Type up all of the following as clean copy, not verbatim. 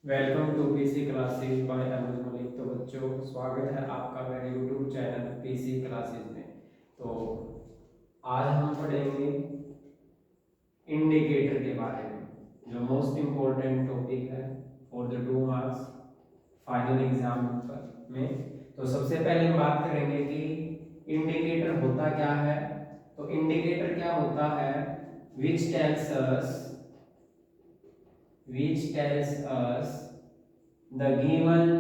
Welcome to PC classes by Anuj Malik. तो बच्चों, स्वागत है आपका मेरे यूट्यूब चैनल पीसी क्लासेस में। तो आज हम पढ़ेंगे इंडिकेटर के बारे में, जो मोस्ट इम्पोर्टेंट टॉपिक है for the 2 marks final exam में। तो सबसे पहले हम बात करेंगे कि इंडिकेटर होता क्या है। तो इंडिकेटर क्या होता है, which tells us the given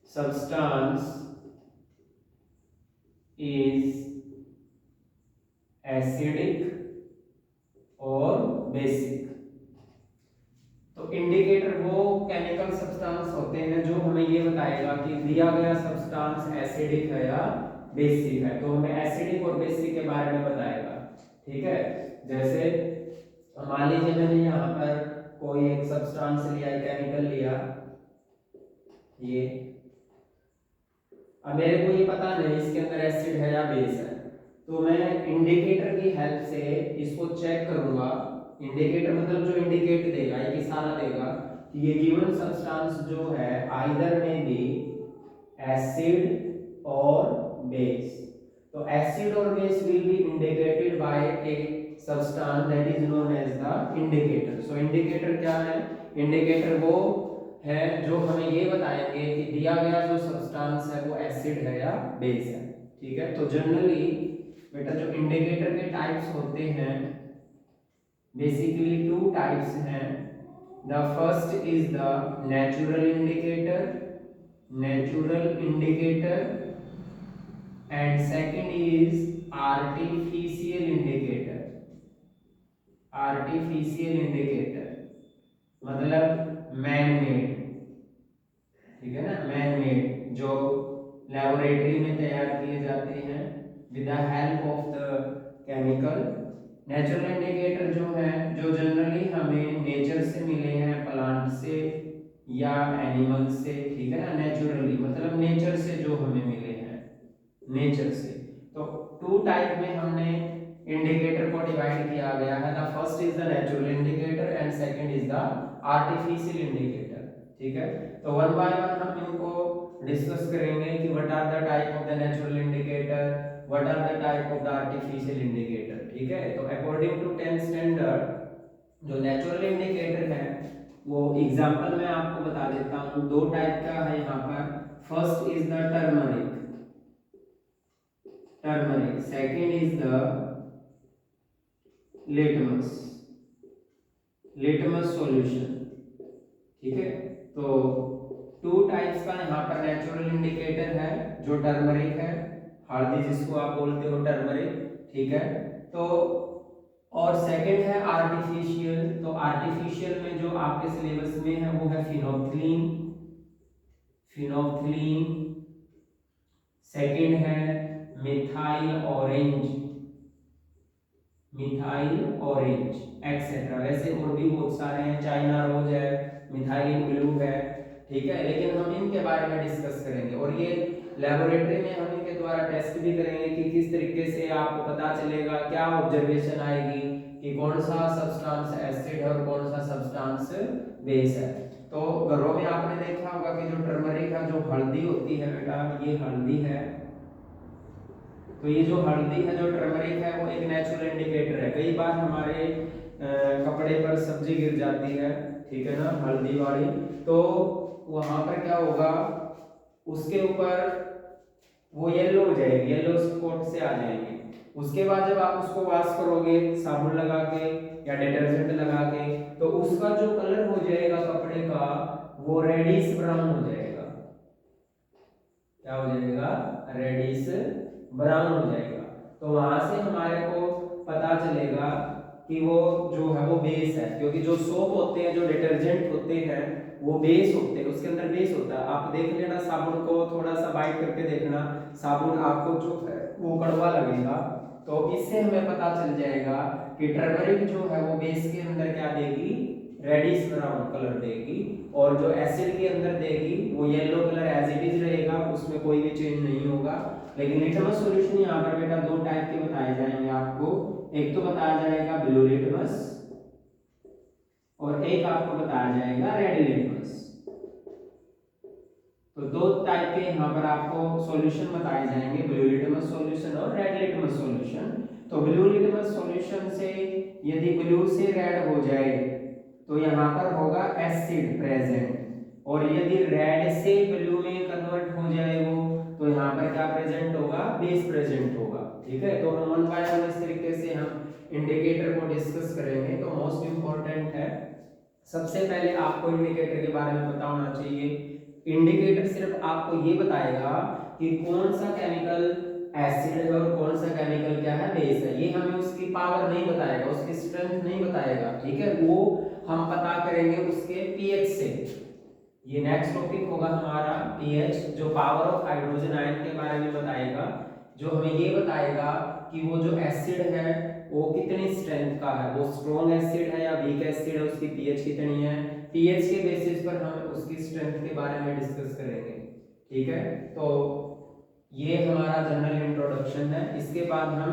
substance is acidic और बेसिक। तो इंडिकेटर वो केमिकल सब्सटेंस होते हैं जो हमें ये बताएगा कि दिया गया सब्सटेंस एसिडिक है या बेसिक है। तो हमें एसिडिक और बेसिक के बारे में बताएगा। ठीक है, जैसे मान लीजिए मैंने यहाँ पर कोई एक सब्सटेंस लिया, केमिकल लिया, ये अब मेरे को ये पता नहीं इसके अंदर एसिड है या बेस है, तो मैं इंडिकेटर की हेल्प से इसको चेक करूंगा। इंडिकेटर मतलब जो इंडिकेट देगा, एक इशारा देगा कि ये गिवन सब्सटेंस जो है आइदर में बी एसिड और बेस। तो एसिड और base will be indicated by a substance that is known as the indicator. So indicator क्या है? इंडिकेटर वो है जो हमें ये बताएंगे कि दिया गया जो सब्सटेंस है वो एसिड है या बेस है। ठीक है, तो जनरली बेटा जो इंडिकेटर के टाइप्स होते हैं, बेसिकली 2 टाइप्स हैं। The first is the natural indicator and second is artificial indicator मतलब मैन मेड। ठीक है ना, मैन मेड जो लेबोरेटरी में तैयार किए जाते हैं with the help of the chemical. Natural indicator जो है जो जनरली हमें नेचर से मिले हैं, प्लांट से या एनिमल से। ठीक है ना, नेचुरली मतलब नेचर से जो हमें मिले हैं, नेचर से। तो 2 टाइप में हमने इंडिकेटर को डिवाइड किया गया है। The first is the natural indicator and second is the artificial indicator. ठीक है, तो वन बाय वन हम इनको डिस्कस करेंगे कि what are the type of the natural indicator, what are the type of the artificial indicator. ठीक है, तो अकॉर्डिंग टू 10th स्टैंडर्ड जो नेचुरल इंडिकेटर है वो एग्जांपल में आपको बता देता हूं। 2 टाइप का है यहाँ पर। First is the turmeric, second is the litmus solution. ठीक है, तो 2 टाइप्स का यहाँ पर नेचुरल इंडिकेटर है जो टर्मरिक है, हल्दी जिसको आप बोलते हो टर्मरिक। ठीक है, तो और सेकंड है आर्टिफिशियल। तो आर्टिफिशियल में जो आपके सिलेबस में है वो है फिनोफ्थलीन। सेकंड है मिथाइल ऑरेंज एक्सेट्रा। वैसे और भी बहुत सारे हैं, चाइना रोज है, मिथाइल ब्लू है। ठीक है, लेकिन हम इनके बारे में डिस्कस करेंगे और ये लेबोरेटरी में हम इनके द्वारा टेस्ट भी करेंगे कि किस तरीके से आपको पता चलेगा, क्या ऑब्जर्वेशन आएगी कि कौन सा सब्सटेंस एसिड है और कौन सा सब्सटेंस बेस है। तो घरों में आपने देखा होगा कि जो टर्मरिक है, जो हल्दी होती है बेटा, ये हल्दी है। तो ये जो हल्दी है, जो टर्मरिक है, वो एक नेचुरल इंडिकेटर है। कई बार हमारे कपड़े पर सब्जी गिर जाती है, ठीक है ना, हल्दी वाली, तो वहां पर क्या होगा, उसके ऊपर वो येलो हो जाएगी, येलो स्पॉट से आ जाएंगे। उसके बाद जब आप उसको वॉश करोगे साबुन लगा के या डिटर्जेंट लगा के, तो उसका जो कलर हो जाएगा कपड़े का वो रेडिश ब्राउन हो जाएगा। क्या हो जाएगा? रेडिश ब्राउन हो जाएगा। तो वहां से हमारे को पता चलेगा कि वो जो है वो बेस है, क्योंकि जो सोप होते हैं, जो डिटर्जेंट होते हैं, वो बेस होते हैं, उसके अंदर बेस होता है। आप देख लेना साबुन को, थोड़ा सा बाइट करके देखना, साबुन आपको जो है वो कड़वा लगेगा। तो इससे हमें पता चल जाएगा कि टर्मरिक जो है वो बेस के अंदर क्या देगी, रेडिश ब्राउन कलर देगी, और जो एसिड के अंदर देगी वो yellow colour as it is रहेगा, उसमें कोई भी चेंज नहीं होगा। लेकिन लिटमस सॉल्यूशन यहाँ पर बेटा 2 टाइप के बताए जाएंगे आपको। एक तो बताया जाएगा ब्लू लिटमस और और एक आपको बताया जाएगा रेड लिटमस। तो दो टाइप के यहाँ पर आपको सॉल्यूशन बताए जाएंगे, ब्लू लिटमस सॉल्यूशन और रेड लिटमस सॉल्यूशन। तो ब्लू लिटमस सॉल्यूशन से यदि ब्लू से रेड हो जाए तो यहाँ पर होगा एसिड प्रेजेंट, और यदि रेड से ब्लू में कन्वर्ट हो जाए वो, तो यहाँ पर क्या प्रेजेंट होगा, बेस प्रेजेंट होगा। ठीक है, तो हम वन बाय वन इस तरीके से हम इंडिकेटर को डिस्कस करेंगे। तो मोस्ट इंपॉर्टेंट है, सबसे पहले आपको इंडिकेटर के बारे में पता होना चाहिए। इंडिकेटर सिर्फ आपको ये बताएगा कि कौन सा केमिकल एसिड है और कौन सा केमिकल क्या है, बेस है। ये हमें उसकी पावर नहीं बताएगा, उसकी स्ट्रेंथ नहीं बताएगा। ठीक है, वो हम पता करेंगे उसके पीएच से। ये नेक्स्ट टॉपिक होगा हमारा पीएच, जो पावर ऑफ हाइड्रोजन आयन के बारे में बताएगा, जो हमें ये बताएगा कि वो जो एसिड है वो कितनी स्ट्रेंथ का है, वो स्ट्रॉन्ग एसिड है या वीक एसिड है, उसकी पीएच कितनी है। पीएच के बेसिस पर हम उसकी स्ट्रेंथ के बारे में डिस्कस करेंगे। ठीक है, तो ये हमारा जनरल इंट्रोडक्शन है। इसके बाद हम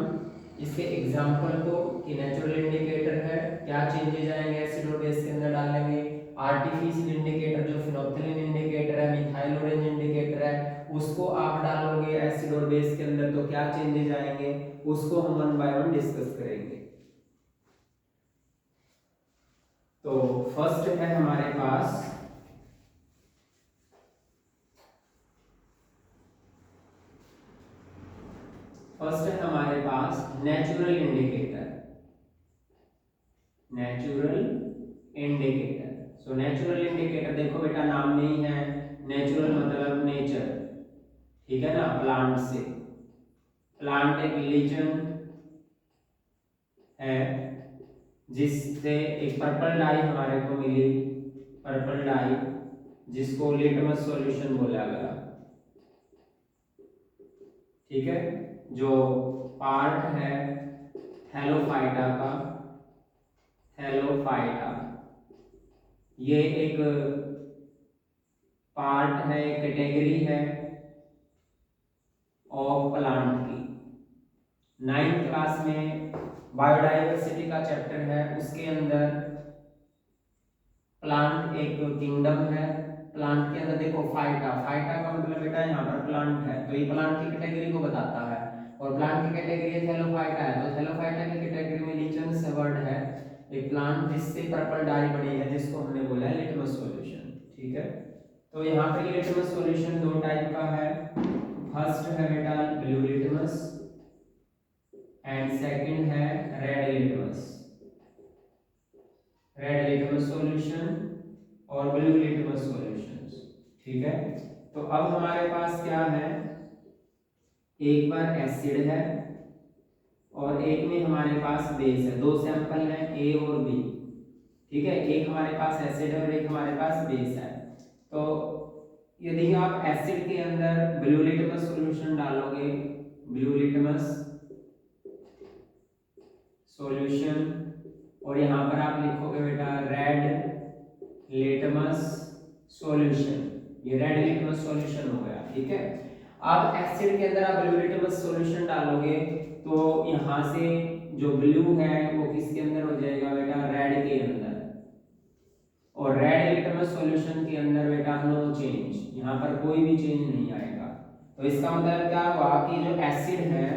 इसके एग्जांपल को, कि नेचुरल इंडिकेटर है, क्या चेंजेस आएंगे एसिड और बेस के अंदर डालेंगे। आर्टिफिशियल इंडिकेटर जो फिनोल्फथालीन इंडिकेटर है, मिथाइल ऑरेंज इंडिकेटर है, उसको आप डालोगे एसिड और बेस के अंदर तो क्या चेंजेस आएंगे, उसको हम वन बाय वन डिस्कस करेंगे। तो फर्स्ट है हमारे पास natural indicator. Natural indicator, so natural indicator देखो बेटा, नाम में ही है, नेचुरल मतलब नेचर। ठीक है ना, प्लांट से, प्लांट एक रिलीजन है जिससे एक पर्पल डाई हमारे को मिली, पर्पल डाई, जिसको लिटमस सॉल्यूशन बोला गया। ठीक है, जो पार्ट है थैलोफाइटा का, थैलोफाइटा ये एक पार्ट है, कैटेगरी है ऑफ प्लांट की। 9th क्लास में बायोडाइवर्सिटी का चैप्टर है, उसके अंदर प्लांट एक किंगडम है। प्लांट के अंदर देखो फाइटा, फाइटा का मतलब बेटा यहाँ पर प्लांट है, तो ये प्लांट की कैटेगरी को बताता है, और प्लांट की कैटेगरी थैलोफाइटा है। तो थैलोफाइटा की कैटेगरी में लिचेंस वर्ड है, एक प्लांट जिससे पर्पल डाई बनी है, जिसको हमने बोला है लिटमस सॉल्यूशन। ठीक है, तो यहाँ पे ये लिटमस सॉल्यूशन दो टाइप का है। फर्स्ट है बेटा ब्लू लिटमस एंड सेकंड है red litmus. Red litmus solution और ब्लू लिटमस सॉल्यूशंस। ठीक है, तो अब हमारे पास क्या है, एक बार एसिड है और एक में हमारे पास बेस है। दो सैंपल है, ए और बी। ठीक है, एक हमारे पास एसिड है और एक हमारे पास बेस है। तो यदि आप एसिड के अंदर ब्लू लिटमस सॉल्यूशन डालोगे, ब्लू लिटमस सॉल्यूशन, और यहाँ पर आप लिखोगे बेटा रेड लिटमस सॉल्यूशन, ये रेड लिटमस सॉल्यूशन हो गया। ठीक है, अब एसिड के अंदर आप ब्लू लिटमस सॉल्यूशन डालोगे तो यहाँ से जो ब्लू है वो किसके अंदर हो जाएगा बेटा, रेड के अंदर, और रेड लिटमस सॉल्यूशन के अंदर बेटा नो चेंज, यहाँ पर कोई भी चेंज नहीं आएगा। तो इसका मतलब क्या हुआ कि जो एसिड है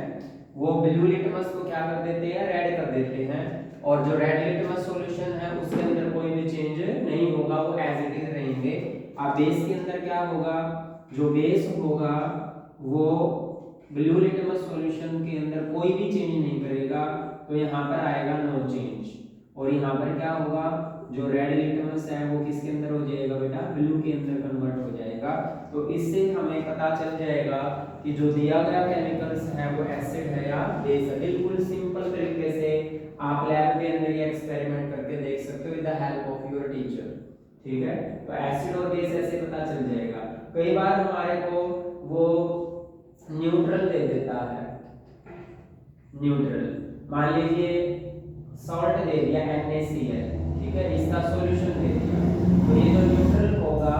वो ब्लू लिटमस को क्या कर देते हैं, रेड कर देते हैं, और जो रेड लिटमस सॉल्यूशन है उसके अंदर कोई भी चेंज नहीं होगा, वो एज इट इज रहेंगे। अब बेस के अंदर क्या होगा, जो बेस होगा वो ब्लू लिटमस सॉल्यूशन के अंदर कोई भी चेंज नहीं करेगा, तो यहाँ पर आएगा नो चेंज, और यहाँ पर क्या होगा, जो रेड लिटमस है वो किसके अंदर हो जाएगा बेटा, ब्लू के अंदर कन्वर्ट हो जाएगा। तो इससे हमें पता चल जाएगा कि जो दिया गया केमिकल्स है वो एसिड है या बेस है। बिल्कुल सिंपल तरीके से आप लैब के अंदर ये एक्सपेरिमेंट करके देख सकते हो with the help of your teacher. ठीक है, तो एसिड और बेस ऐसे पता चल जाएगा। कई बार हमारे को वो न्यूट्रल दे देता है, न्यूट्रल, मान लीजिए सॉल्ट दे दिया NaCl, ठीक है, इसका सॉल्यूशन दे दिया, तो ये जो न्यूट्रल होगा,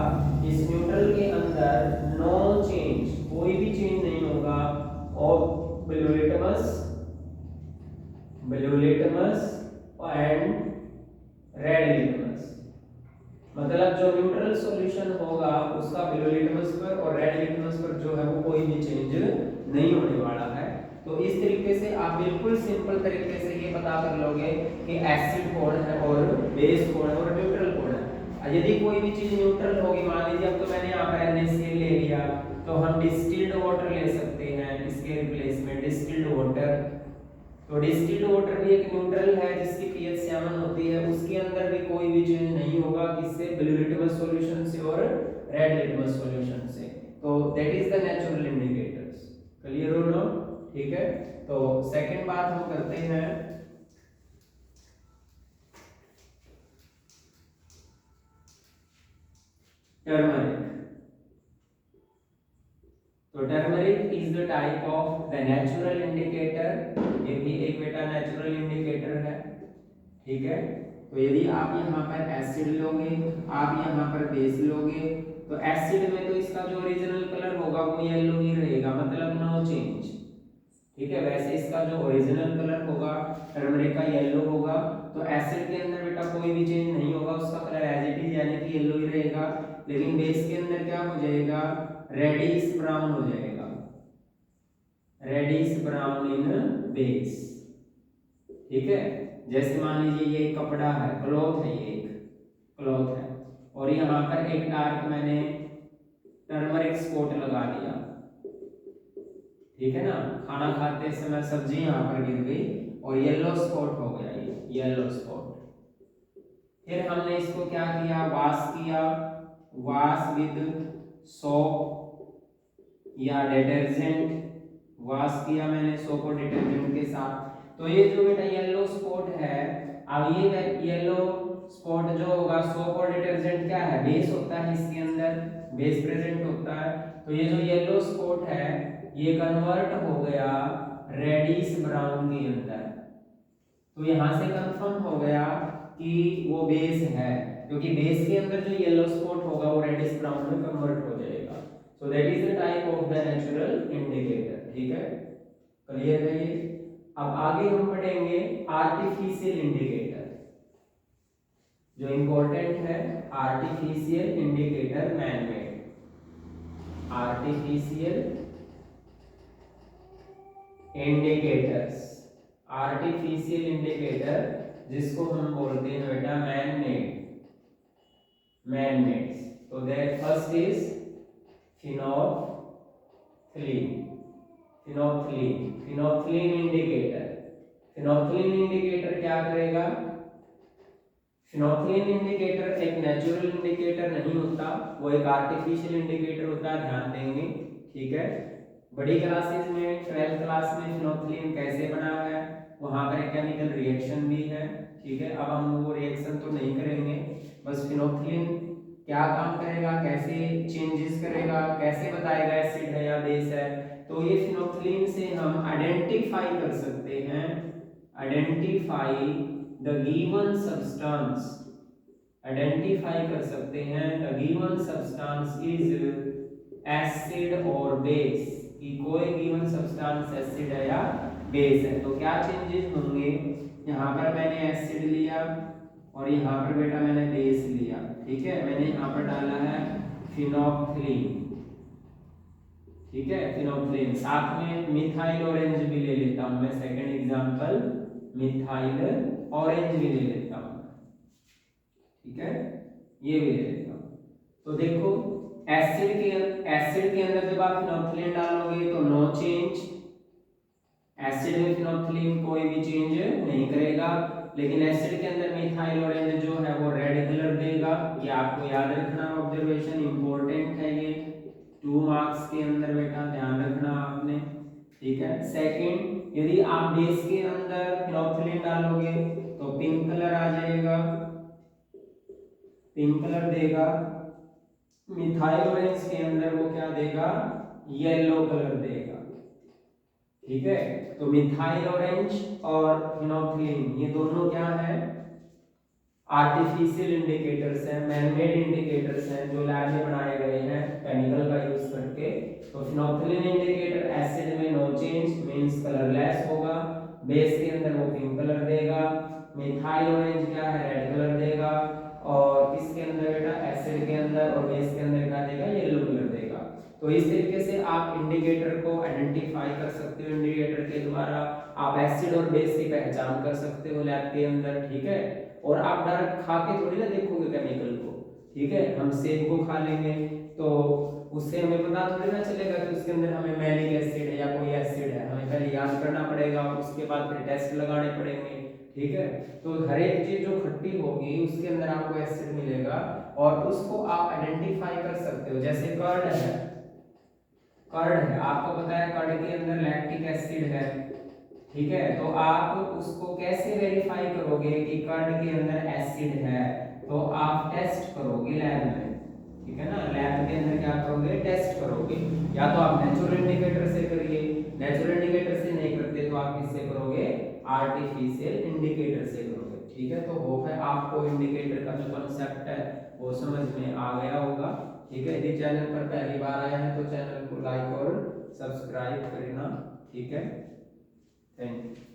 इस न्यूट्रल के अंदर नो चेंज, कोई भी चेंज नहीं होगा, और blue litmus and red litmus, मतलब जो न्यूट्रल सॉल्यूशन होगा उसका ब्लू लिटमस पर और रेड लिटमस पर जो है वो कोई भी चेंज नहीं होने वाला है। तो इस तरीके से आप बिल्कुल सिंपल तरीके से ये पता कर लोगे कि एसिड कौन है और बेस कौन है और न्यूट्रल कौन है। यदि कोई भी चीज न्यूट्रल होगी, मान लीजिए अब तो मैंने यहाँ पर NaCl ले लिया, तो हम डिस्टिल्ड वाटर ले सकते हैं इसके रिप्लेसमेंट, डिस्टिल्ड वाटर। तो डिस्टिल्ड वाटर भी एक न्यूट्रल है जिसकी pH 7 होती है, उसके अंदर भी कोई भी चेंज नहीं होगा किससे, ब्लू लिटमस सॉल्यूशन से और रेड लिटमस सॉल्यूशन से। तो that is the natural indicators. Clear हो नो? ठीक है। तो सेकंड बात हम करते हैं टर्मरिक। तो turmeric is the type of the natural indicator, ये भी एक बेटा नेचुरल इंडिकेटर है। ठीक है। तो यदि आप यहाँ पर एसिड लोगे, आप यहाँ पर बेस लोगे, तो एसिड में तो इसका जो ओरिजिनल कलर होगा वो येलो ही रहेगा, मतलब नो चेंज। ठीक है। वैसे इसका जो ओरिजिनल कलर होगा टर्मरिक का येलो होगा, तो एसिड के अंदर बेटा कोई भी चेंज नहीं होगा, उसका कलर एज इट इज यानी कि येलो ही रहेगा। लेकिन बेस के अंदर क्या हो जाएगा, रेडिश ब्राउन हो जाएगा, रेडिश ब्राउन इन बेस। ठीक है। जैसे मान लीजिए ये कपड़ा है, क्लॉथ है, ये एक क्लॉथ है, और यहाँ पर एक डार्क मैंने टर्मरिक स्पॉट लगा दिया। ठीक है ना, खाना खाते समय सब्जी यहाँ पर गिर गई और येलो स्पॉट हो गया, ये येलो स्पॉट। फिर हमने इसको क्या किया, वॉश किया, वॉश विद सोप या डिटर्जेंट, वॉश किया मैंने सोप और डिटर्जेंट के साथ। तो ये जो बेटा येलो स्पॉट है, अब ये येलो स्पॉट जो होगा, सोप और डिटर्जेंट क्या है, बेस होता है, इसके अंदर बेस प्रेजेंट होता है। तो ये जो येलो स्पॉट है ये कन्वर्ट हो गया रेडिश ब्राउन के अंदर। तो यहां से कंफर्म हो गया कि वो बेस है, क्योंकि बेस के अंदर जो येलो स्पॉट होगा वो रेडिश ब्राउन में कन्वर्ट हो जाएगा। So that is the type of the natural indicator. ठीक है, क्लियर है ये? अब आगे हम पढ़ेंगे आर्टिफिशियल इंडिकेटर। जो इंपॉर्टेंट है artificial indicator, man made artificial indicators. Artificial indicator जिसको हम बोलते हैं बेटा मैन मेड, मैन मेड। तो that first is phenolphthalein, phenolphthalein, phenolphthalein indicator. Phenolphthalein indicator क्या करेगा, फिनोल्फिन इंडिकेटर एक नेचुरल इंडिकेटर नहीं होता, वो एक आर्टिफिशियल इंडिकेटर होता है, ध्यान देंगे। ठीक है। बड़ी क्लासेस में 12th क्लास में फिनोल्फिन कैसे बना है, वहां पर एक केमिकल रिएक्शन भी है। ठीक है। अब हम वो रिएक्शन तो नहीं करेंगे, बस फिनोल्फिन क्या काम करेगा, कैसे चेंजेस करेगा, कैसे बताएगा एसिड है या बेस है। तो ये फिनोल्फिन से हम आइडेंटिफाई कर सकते हैं, identify the given substance, identify कर सकते हैं the given substance is acid और बेस, कि कोई गिवन सब्सटेंस एसिड है या बेस है। तो क्या चेंजेस होंगे, यहाँ पर मैंने एसिड लिया और यहाँ पर बेटा मैंने बेस लिया। ठीक है। मैंने यहाँ पर डाला है फिनोल्फिन। ठीक है, फिनोल्फिन, साथ में मिथाइल ऑरेंज भी ले लेता हूं मैं, सेकंड एग्जांपल मिथाइल ऑरेंज भी ले लेता हूं। ठीक है, ये भी ले लेता हूं। तो देखो एसिड के अंदर जब आप फिनोल्फिन डालोगे तो नो चेंज, एसिड में फिनोल्फिन कोई भी चेंज नहीं करेगा। लेकिन एसिड के अंदर मिथाइल ऑरेंज जो है वो रेड कलर देगा। ये आपको याद रखना, ऑब्जर्वेशन इंपॉर्टेंट है ये, 2 मार्क्स के अंदर बेटा ध्यान रखना आपने। ठीक है। सेकंड, यदि आप बेस के अंदर फिनोल्फिन डालोगे तो पिंक कलर आ जाएगा, पिंक कलर देगा। मिथाइल ऑरेंज के अंदर वो क्या देगा, येलो कलर देगा। ठीक है। तो मिथाइल ऑरेंज और फिनोल्फिन ये दोनों क्या है, आर्टिफिशियल इंडिकेटर्स हैं, मैनमेड इंडिकेटर्स हैं जो लैब में बनाए गए हैं केमिकल का यूज करके। तो फिनोल्फिन इंडिकेटर एसिड में नो चेंज मींस कलरलेस होगा, बेस के अंदर वो पिंक कलर देगा, मिथाइल ऑरेंज क्या है, रेड कलर देगा, और किसके अंदर बेटा तो इस तरीके से आप इंडिकेटर को आइडेंटिफाई कर सकते हो। इंडिकेटर के द्वारा आप एसिड और बेस की पहचान कर सकते हो लैब के अंदर, ठीक है। और आप डायरेक्ट खा के थोड़ी ना देखोगे केमिकल को, ठीक है। हम सेब को खा लेंगे तो उससे हमें पता थोड़ी ना चलेगा कि उसके अंदर हमें मैलिक एसिड है या कोई एसिड है, हमें पहले याद करना पड़ेगा, उसके बाद फिर टेस्ट लगाने पड़ेंगे, ठीक है। तो हर एक चीज जो खट्टी होगी उसके अंदर आपको एसिड मिलेगा और उसको आप आइडेंटिफाई कर सकते हो। जैसे कर्ड है, कर्ड है, आपको पता है कर्ड के अंदर लैक्टिक एसिड है, ठीक है। तो आप उसको कैसे वेरीफाई करोगे कि कर्ड के अंदर एसिड है, तो आप टेस्ट करोगे लैब में, ठीक है ना। लैब के अंदर क्या करोगे, टेस्ट करोगे। या तो आप नेचुरल इंडिकेटर से करिए, नेचुरल इंडिकेटर से नहीं करते तो आप किससे करोगे, आर्टिफिशियल इंडिकेटर से करोगे, ठीक है। तो होप है आपको इंडिकेटर का जो कांसेप्ट है वो समझ में आ गया होगा, ठीक है। यदि चैनल पर पहली बार आए हैं तो चैनल को लाइक और सब्सक्राइब करना, ठीक है। Thank you.